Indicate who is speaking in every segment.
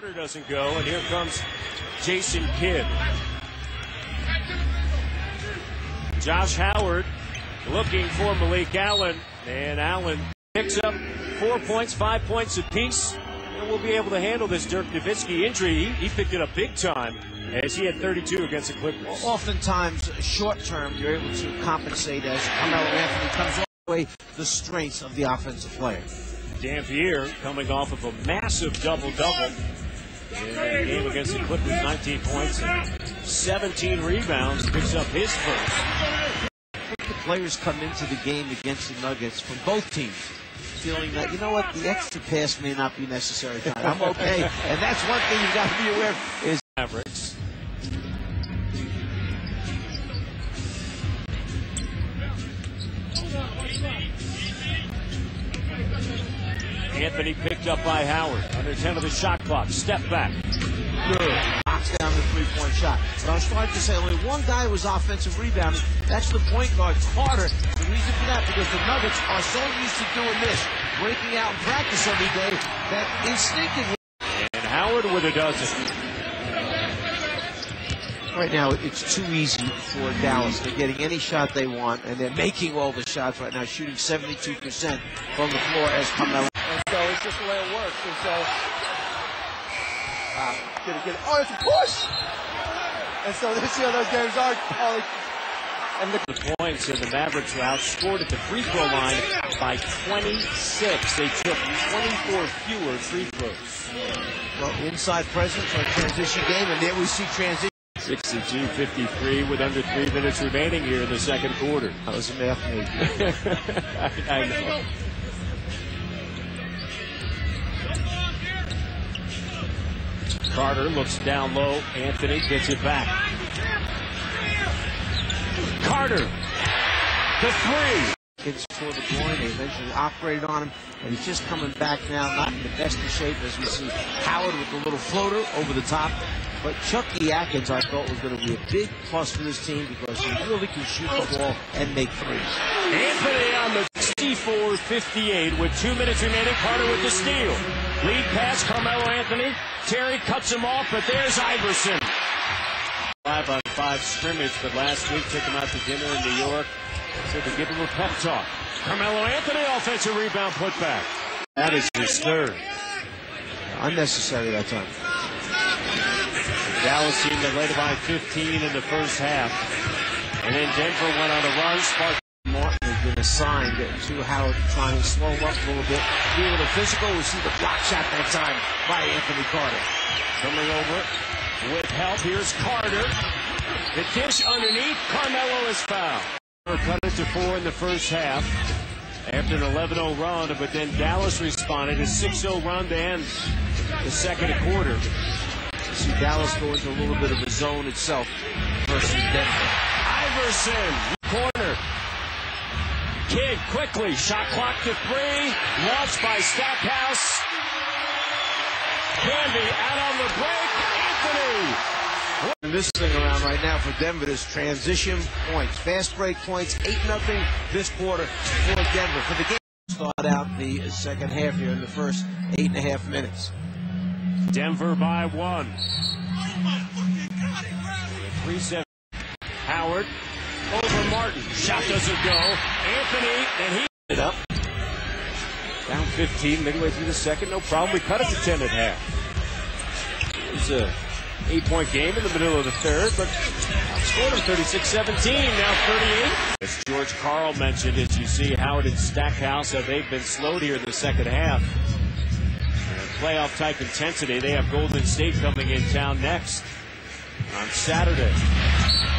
Speaker 1: Carter doesn't go, and here comes Jason Kidd. Josh Howard looking for Malik Allen, and Allen picks up 4 points, 5 points apiece, and we'll be able to handle this Dirk Nowitzki injury. He picked it up big time as he had 32 against the Clippers.
Speaker 2: Well, oftentimes, short term, you're able to compensate as Carmelo Anthony comes all the way the strengths of the offensive player.
Speaker 1: Dampier coming off of a massive double-double in the game against the Clippers, 19 points and 17 rebounds, picks up his first.
Speaker 2: I think the players come into the game against the Nuggets from both teams feeling that, you know what, the extra pass may not be necessary tonight. I'm okay. And that's one thing you've got to be aware of is
Speaker 1: Mavericks. Anthony picked up by Howard. Under 10 of the shot clock. Step back.
Speaker 2: Good. Knocks down the three-point shot. But I was starting to say only one guy was offensive rebounding. That's the point guard, Carter. The reason for that, because the Nuggets are so used to doing this, breaking out in practice every day, that instinctively.
Speaker 1: And Howard with a dozen.
Speaker 2: Right now, it's too easy for Dallas. They're getting any shot they want, and they're making all the shots right now, shooting 72% from the floor as Carmelo.
Speaker 3: And so it's just the way it works. And so, oh, it's a push! And so this year those games are. And
Speaker 1: the points in the Mavericks were outscored at the free throw line by 26. They took 24 fewer free throws.
Speaker 2: Well, inside presence or transition game, and there we see transition.
Speaker 1: 62-53 with under 3 minutes remaining here in the second quarter.
Speaker 2: That was a math major.
Speaker 1: I know. Carter looks down low. Anthony gets it back. Carter, the three.
Speaker 2: It's for the groin. They eventually operated on him, and he's just coming back now, not in the best of shape, as we see Howard with the little floater over the top. But Chucky Atkins, I thought, was going to be a big plus for this team because he really can shoot the ball and make threes.
Speaker 1: Anthony on the 64-58 with 2 minutes remaining. Carter with the steal. Lead pass, Carmelo Anthony. Terry cuts him off, but there's Iverson. 5-on-5 scrimmage, but last week took him out to dinner in New York. So to give him a pep talk. Carmelo Anthony, offensive rebound putback. That is his third.
Speaker 2: Unnecessary that time.
Speaker 1: The Dallas team that led by 15 in the first half. And then Denver went on a run. Spark
Speaker 2: Martin has been assigned to Howard to try and slow him up a little bit. Be a little physical. We see the block shot that time by Anthony Carter.
Speaker 1: Coming over with help. Here's Carter. The dish underneath. Carmelo is fouled. Cut it to 4 in the first half after an 11-0 run, but then Dallas responded. A 6-0 run to end the second quarter.
Speaker 2: You see Dallas go into a little bit of a zone itself versus Denver.
Speaker 1: Iverson, corner. Kidd quickly, shot clock to 3. Launched by Stackhouse. Candy out on the break. Anthony.
Speaker 2: And this thing around right now for Denver is transition points, fast break points, 8-0 this quarter for Denver. For the game to start out the second half here in the first 8.5 minutes.
Speaker 1: Denver by 1. 3-7. Howard over Martin. Shot doesn't go. Anthony, and he it up. Down 15 midway through the second. No problem. We cut it to 10 at half. It's a 8-point game in the middle of the third, but outscored him 36-17, now 38. As George Karl mentioned, as you see Howard and Stackhouse, they've been slowed here in the second half. Playoff-type intensity. They have Golden State coming in town next on Saturday.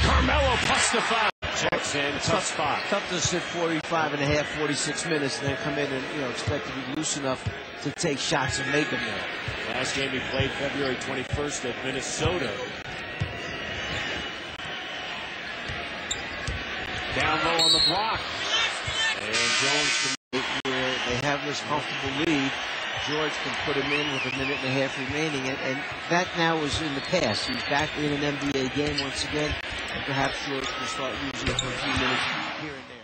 Speaker 1: Carmelo plus the foul. Checks in, tough spot.
Speaker 2: Tough to sit 45.5, 46 minutes, and then come in and expect to be loose enough to take shots and make them there.
Speaker 1: Last game he played February 21st at Minnesota. Down low on the block. And Jones can
Speaker 2: where they have this comfortable lead. George can put him in with 1.5 minutes remaining, and that now is in the past. He's back in an NBA game once again, and perhaps George can start using it for a few minutes here and there.